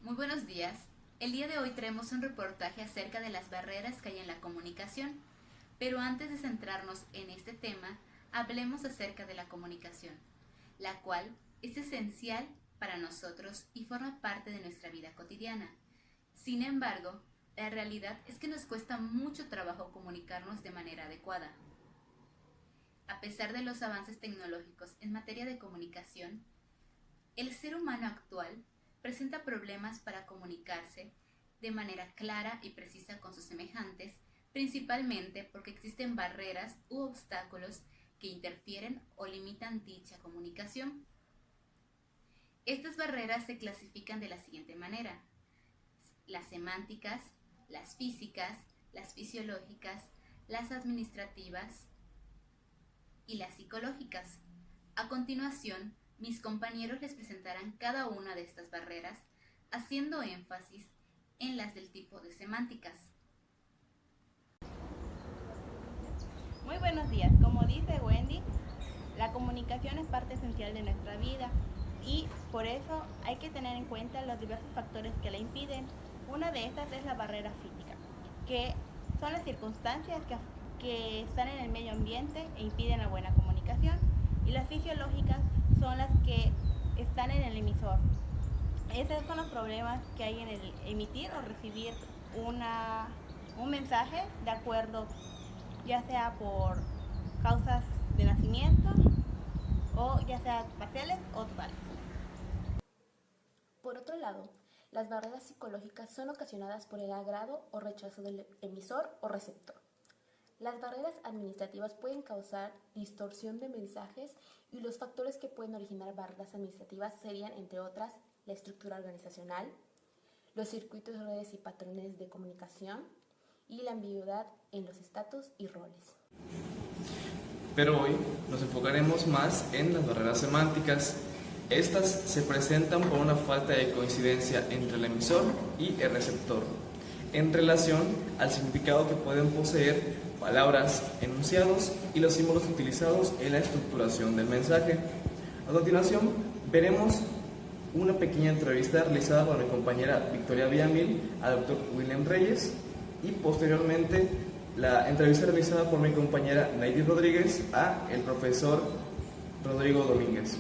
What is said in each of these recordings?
Muy buenos días. El día de hoy traemos un reportaje acerca de las barreras que hay en la comunicación. Pero antes de centrarnos en este tema, hablemos acerca de la comunicación, la cual es esencial para nosotros y forma parte de nuestra vida cotidiana. Sin embargo, la realidad es que nos cuesta mucho trabajo comunicarnos de manera adecuada. A pesar de los avances tecnológicos en materia de comunicación, el ser humano actual presenta problemas para comunicarse de manera clara y precisa con sus semejantes, principalmente porque existen barreras u obstáculos que interfieren o limitan dicha comunicación. Estas barreras se clasifican de la siguiente manera: las semánticas, las físicas, las fisiológicas, las administrativas y las psicológicas. A continuación, mis compañeros les presentarán cada una de estas barreras, haciendo énfasis en las del tipo de semánticas. Muy buenos días. Como dice Wendy, la comunicación es parte esencial de nuestra vida y por eso hay que tener en cuenta los diversos factores que la impiden. Una de estas es la barrera física, que son las circunstancias que están en el medio ambiente e impiden la buena comunicación, y las fisiológicas son las que están en el emisor. Esos son los problemas que hay en el emitir o recibir un mensaje de acuerdo, ya sea por causas de nacimiento o ya sea parciales o totales. Por otro lado, las barreras psicológicas son ocasionadas por el agrado o rechazo del emisor o receptor. Las barreras administrativas pueden causar distorsión de mensajes, y los factores que pueden originar barreras administrativas serían, entre otras, la estructura organizacional, los circuitos, redes y patrones de comunicación y la ambigüedad en los estatus y roles. Pero hoy nos enfocaremos más en las barreras semánticas. Estas se presentan por una falta de coincidencia entre el emisor y el receptor, en relación al significado que pueden poseer palabras, enunciados y los símbolos utilizados en la estructuración del mensaje. A continuación, veremos una pequeña entrevista realizada por mi compañera Victoria Villamil al Dr. William Reyes, y posteriormente la entrevista realizada por mi compañera Naidy Rodríguez a el profesor Rodrigo Domínguez.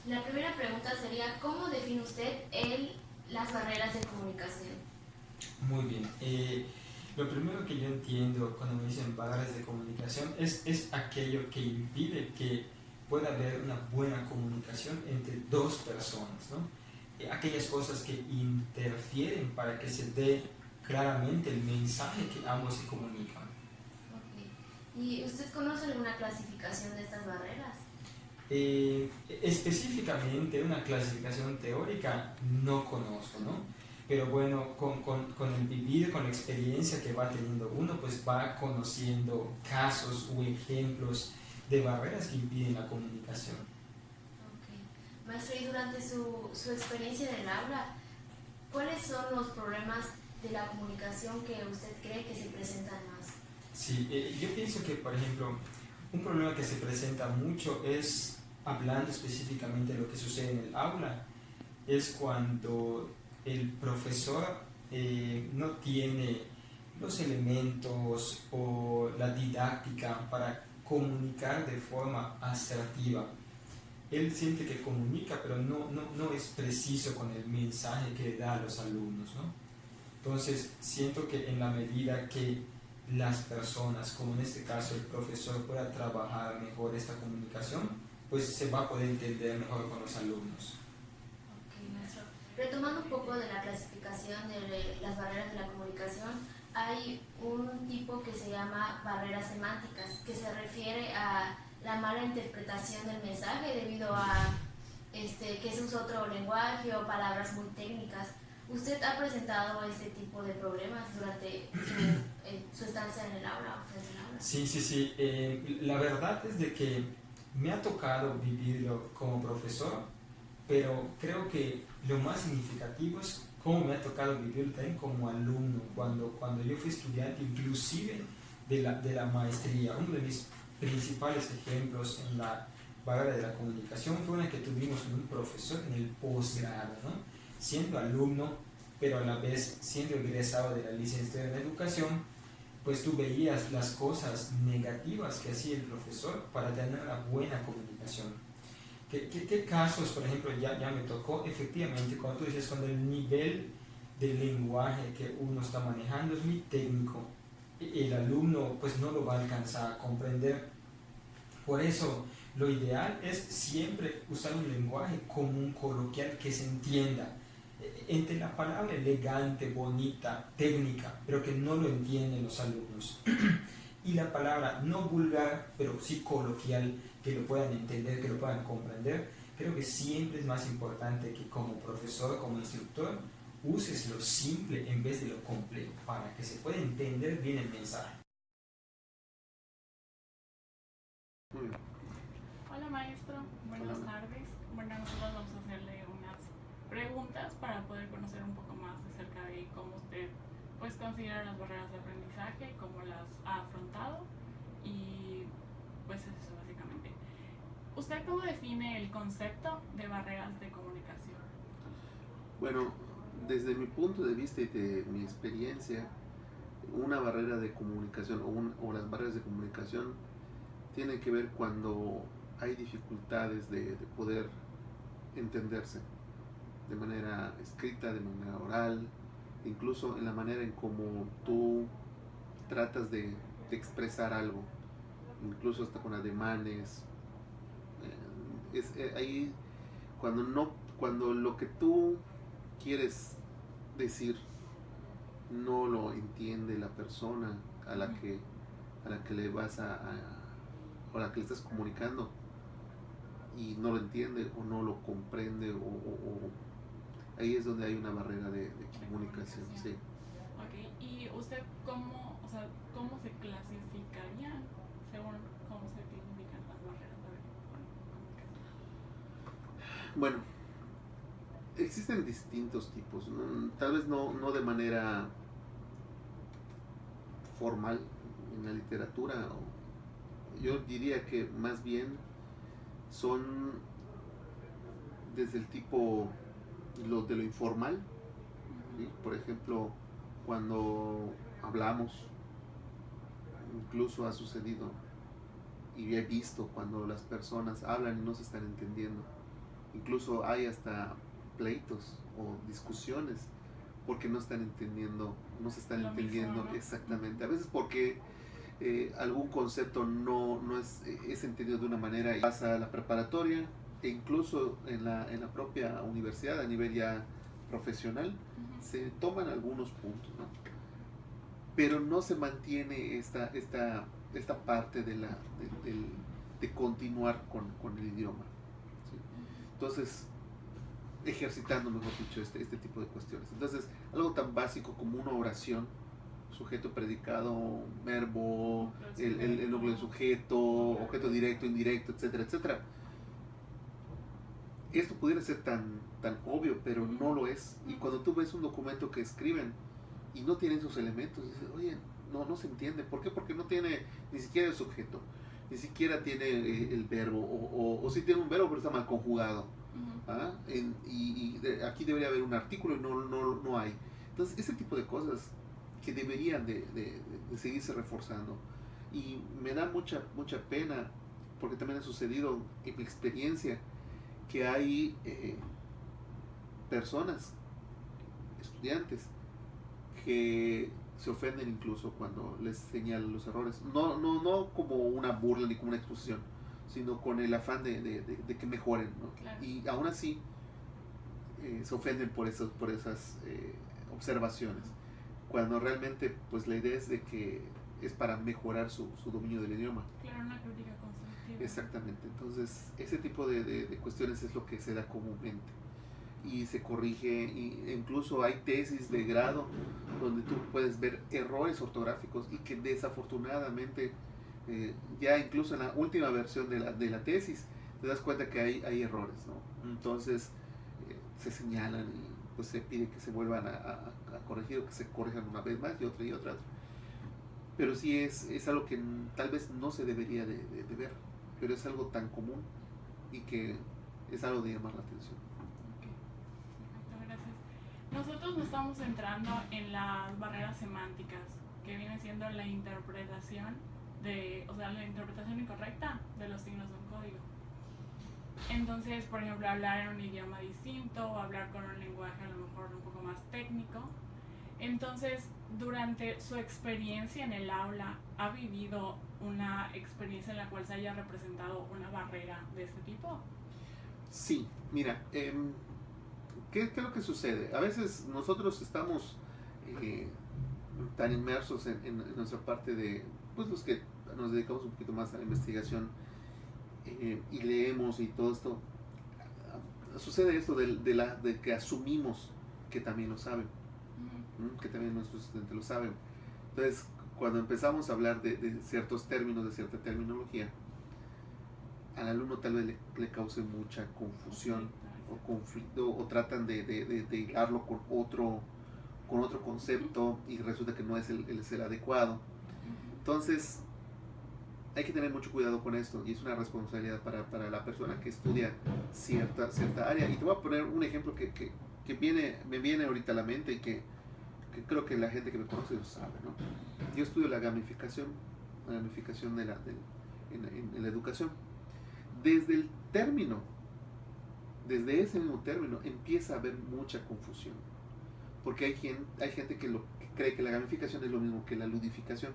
La primera pregunta sería, ¿cómo define usted las barreras de comunicación? Muy bien. Lo primero que yo entiendo cuando me dicen barreras de comunicación es aquello que impide que pueda haber una buena comunicación entre dos personas, ¿no? Aquellas cosas que interfieren para que se dé claramente el mensaje que ambos se comunican. Okay. ¿Y usted conoce alguna clasificación de estas barreras? Específicamente una clasificación teórica no conozco, ¿no? Pero bueno, con el vivir, con la experiencia que va teniendo uno, pues va conociendo casos o ejemplos de barreras que impiden la comunicación. Okay. Maestro, y durante su experiencia en el aula, ¿cuáles son los problemas de la comunicación que usted cree que se presentan más? Sí, yo pienso que, por ejemplo, un problema que se presenta mucho es, hablando específicamente de lo que sucede en el aula, es cuando el profesor no tiene los elementos o la didáctica para comunicar de forma asertiva. Él siente que comunica, pero no es preciso con el mensaje que da a los alumnos, ¿no? Entonces, siento que en la medida que las personas, como en este caso el profesor, pueda trabajar mejor esta comunicación, pues se va a poder entender mejor con los alumnos. Ok, maestro. Retomando un poco de la clasificación de las barreras de la comunicación, hay un tipo que se llama barreras semánticas, que se refiere a la mala interpretación del mensaje debido a que se usa otro lenguaje o palabras muy técnicas. ¿Usted ha presentado este tipo de problemas durante su estancia en el aula? Sí. La verdad es de que me ha tocado vivirlo como profesor, pero creo que lo más significativo es cómo me ha tocado vivirlo también como alumno, cuando yo fui estudiante, inclusive de la maestría. Uno de mis principales ejemplos barrera de la comunicación fue una que tuvimos con un profesor en el posgrado, ¿no? Siendo alumno, pero a la vez siendo egresado de la licenciatura en educación, pues tú veías las cosas negativas que hacía el profesor para tener una buena comunicación. ¿Qué casos, por ejemplo, ya me tocó? Efectivamente, cuando tú dices, cuando el nivel de lenguaje que uno está manejando es muy técnico, el alumno pues no lo va a alcanzar a comprender. Por eso, lo ideal es siempre usar un lenguaje común, coloquial, que se entienda. Entre la palabra elegante, bonita, técnica, pero que no lo entienden los alumnos. Y la palabra no vulgar, pero sí coloquial, que lo puedan entender, que lo puedan comprender. Creo que siempre es más importante que como profesor, como instructor, uses lo simple en vez de lo complejo, para que se pueda entender bien el mensaje. Hola maestro, buenas tardes. Bueno, nosotros vamos a hacerle unas preguntas para poder conocer un poco más acerca de cómo usted pues considera las barreras de aprendizaje, cómo las ha afrontado y pues eso básicamente. ¿Usted cómo define el concepto de barreras de comunicación? Bueno, desde mi punto de vista y de mi experiencia, una barrera de comunicación o las barreras de comunicación tienen que ver cuando hay dificultades de poder entenderse de manera escrita, de manera oral, incluso en la manera en cómo tú tratas de expresar algo, incluso hasta con ademanes. Ahí cuando lo que tú quieres decir no lo entiende la persona a la que le vas o a la que le estás comunicando, y no lo entiende o no lo comprende, ahí es donde hay una barrera de comunicación. Sí. Ok, ¿y usted cómo se clasificarían según cómo se clasifican las barreras de comunicación? Bueno, existen distintos tipos, ¿no? Tal vez no de manera formal en la literatura. Yo diría que más bien son desde el tipo de lo informal, ¿sí? Por ejemplo, cuando hablamos, incluso ha sucedido y he visto cuando las personas hablan y no se están entendiendo. Incluso hay hasta pleitos o discusiones porque no están entendiendo, no se están entendiendo exactamente. A veces porque algún concepto no es entendido de una manera y pasa a la preparatoria e incluso en la propia universidad a nivel ya profesional se toman algunos puntos, ¿no? Pero no se mantiene esta parte de continuar con el idioma, ¿sí? Entonces, ejercitando, mejor dicho, este tipo de cuestiones. Entonces, algo tan básico como una oración, sujeto, predicado, verbo, el nombre del sujeto, objeto directo, indirecto, etcétera, etcétera. Esto pudiera ser tan obvio, pero no lo es. Y cuando tú ves un documento que escriben y no tienen esos elementos, dices, oye, no se entiende. ¿Por qué? Porque no tiene ni siquiera el sujeto, ni siquiera tiene el verbo, o sí tiene un verbo, pero está mal conjugado. ¿Ah? Aquí debería haber un artículo y no hay. Entonces, ese tipo de cosas que deberían de seguirse reforzando. Y me da mucha pena, porque también ha sucedido en mi experiencia, que hay personas, estudiantes, que se ofenden incluso cuando les señalan los errores. No como una burla ni como una exposición, sino con el afán de que mejoren, ¿no? Claro. Y aún así se ofenden por esas observaciones, cuando realmente pues la idea es de que es para mejorar su dominio del idioma. Claro, una crítica constructiva. Exactamente. Entonces ese tipo de cuestiones es lo que se da comúnmente y se corrige, e incluso hay tesis de grado donde tú puedes ver errores ortográficos y que desafortunadamente ya incluso en la última versión de la tesis te das cuenta que hay errores, ¿no? Entonces se señalan y pues se pide que se vuelvan a corregir, o que se corrijan una vez más y otra. Pero sí es algo que tal vez no se debería de ver, pero es algo tan común y que es algo de llamar la atención. Ok, perfecto, gracias. Nosotros nos estamos centrando en las barreras semánticas, que viene siendo la interpretación la interpretación incorrecta de los signos de un código. Entonces, por ejemplo, hablar en un idioma distinto o hablar con un lenguaje a lo mejor un poco más técnico. Entonces, durante su experiencia en el aula, ¿ha vivido una experiencia en la cual se haya representado una barrera de este tipo? Sí, mira, ¿qué es lo que sucede? A veces nosotros estamos tan inmersos en nuestra parte de, pues los que nos dedicamos un poquito más a la investigación y leemos y todo esto, sucede esto de que asumimos que también lo saben, que también nuestros estudiantes lo saben. Entonces, cuando empezamos a hablar de ciertos términos, de cierta terminología, al alumno tal vez le cause mucha confusión o conflicto, o tratan de hilarlo con otro concepto y resulta que no es el adecuado. Entonces, hay que tener mucho cuidado con esto y es una responsabilidad para la persona que estudia cierta área. Y te voy a poner un ejemplo que me viene ahorita a la mente y que creo que la gente que me conoce lo sabe, ¿no? Yo estudio la gamificación en la educación. Desde ese mismo término empieza a haber mucha confusión, porque hay gente que cree que la gamificación es lo mismo que la ludificación.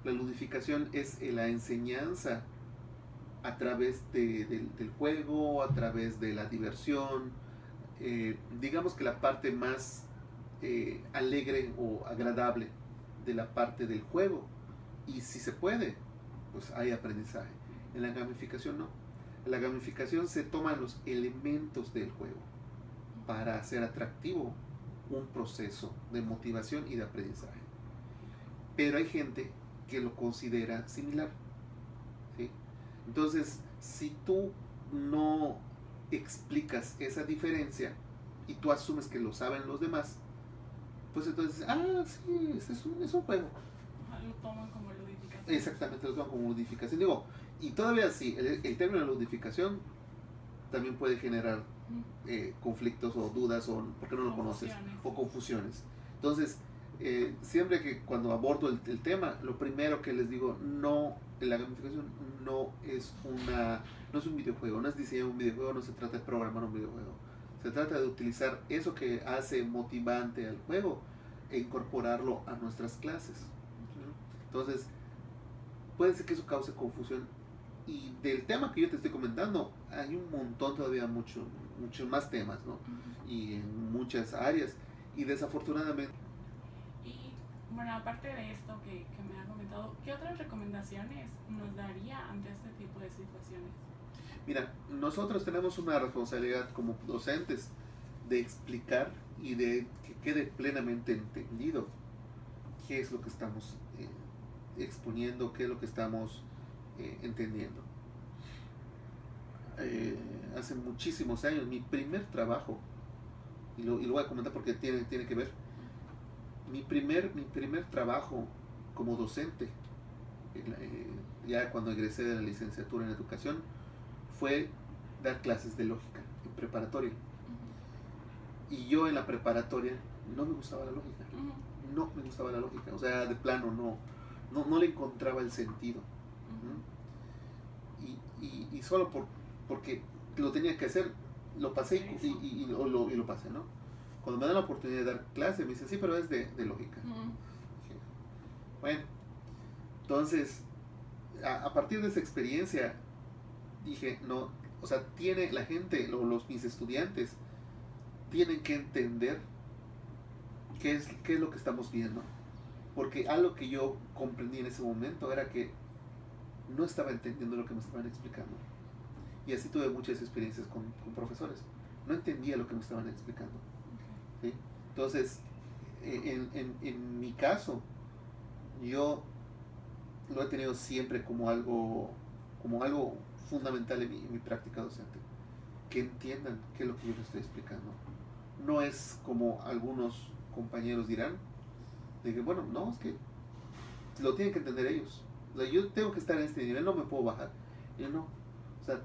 La ludificación es la enseñanza a través del juego, a través de la diversión, digamos que la parte más alegre o agradable de la parte del juego, y si se puede, pues hay aprendizaje. En la gamificación no. En la gamificación se toman los elementos del juego para hacer atractivo un proceso de motivación y de aprendizaje. Pero hay gente que lo considera similar, ¿sí? Entonces, si tú no explicas esa diferencia y tú asumes que lo saben los demás, pues entonces, sí, es un juego. Lo toman como ludificación. Exactamente, lo toman como ludificación. Digo, y todavía sí, el término de ludificación también puede generar conflictos o dudas o porque no lo conoces o confusiones. Entonces, siempre que cuando abordo el tema, lo primero que les digo, la gamificación no es un videojuego, no es diseñar un videojuego, no se trata de programar un videojuego. Se trata de utilizar eso que hace motivante al juego e incorporarlo a nuestras clases. Entonces, puede ser que eso cause confusión. Y del tema que yo te estoy comentando, hay un montón todavía, muchos más temas, ¿no? Y en muchas áreas. Y desafortunadamente... Y bueno, aparte de esto que me ha comentado, ¿qué otras recomendaciones nos daría ante este tipo de situaciones? Mira, nosotros tenemos una responsabilidad como docentes de explicar y de que quede plenamente entendido qué es lo que estamos exponiendo, qué es lo que estamos entendiendo. Hace muchísimos años, mi primer trabajo, y lo voy a comentar porque tiene que ver, mi primer trabajo como docente, ya cuando egresé de la licenciatura en educación, fue dar clases de lógica en preparatoria. Y yo en la preparatoria no me gustaba la lógica. No me gustaba la lógica. O sea, de plano no le encontraba el sentido. Y solo porque lo tenía que hacer, lo pasé y lo pasé, ¿no? Cuando me dan la oportunidad de dar clase, me dicen, sí, pero es de lógica. Bueno, entonces, a partir de esa experiencia, dije, no, o sea, tiene la gente, mis estudiantes, tienen que entender qué es lo que estamos viendo. Porque algo que yo comprendí en ese momento era que no estaba entendiendo lo que me estaban explicando. Y así tuve muchas experiencias con profesores. No entendía lo que me estaban explicando. ¿Sí? Entonces, en mi caso, yo lo he tenido siempre como algo fundamental en mi práctica docente. Que entiendan qué es lo que yo les estoy explicando. No es como algunos compañeros dirán, de que bueno, no, es que lo tienen que entender ellos. O sea, yo tengo que estar en este nivel, no me puedo bajar. Yo no. O sea,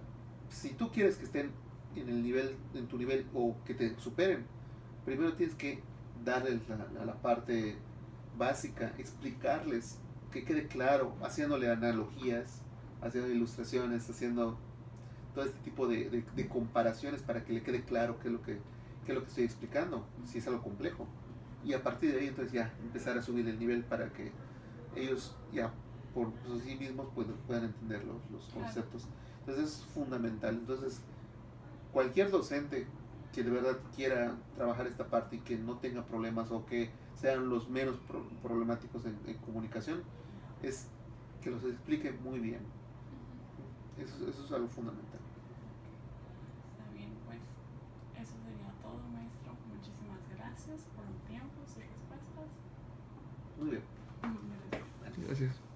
si tú quieres que estén en tu nivel o que te superen, primero tienes que darles la parte básica, explicarles, que quede claro, haciéndole analogías, haciendo ilustraciones, haciendo todo este tipo de comparaciones para que le quede claro qué es lo que estoy explicando, si es algo complejo. Y a partir de ahí entonces ya empezar a subir el nivel para que ellos ya por sí mismos puedan entender los conceptos. Entonces es fundamental. Entonces cualquier docente que de verdad quiera trabajar esta parte y que no tenga problemas o que sean los menos problemáticos en comunicación, es que los explique muy bien. Eso es algo fundamental. Está bien, pues eso sería todo, maestro. Muchísimas gracias por el tiempo, sus respuestas. Muy bien. Gracias. Gracias.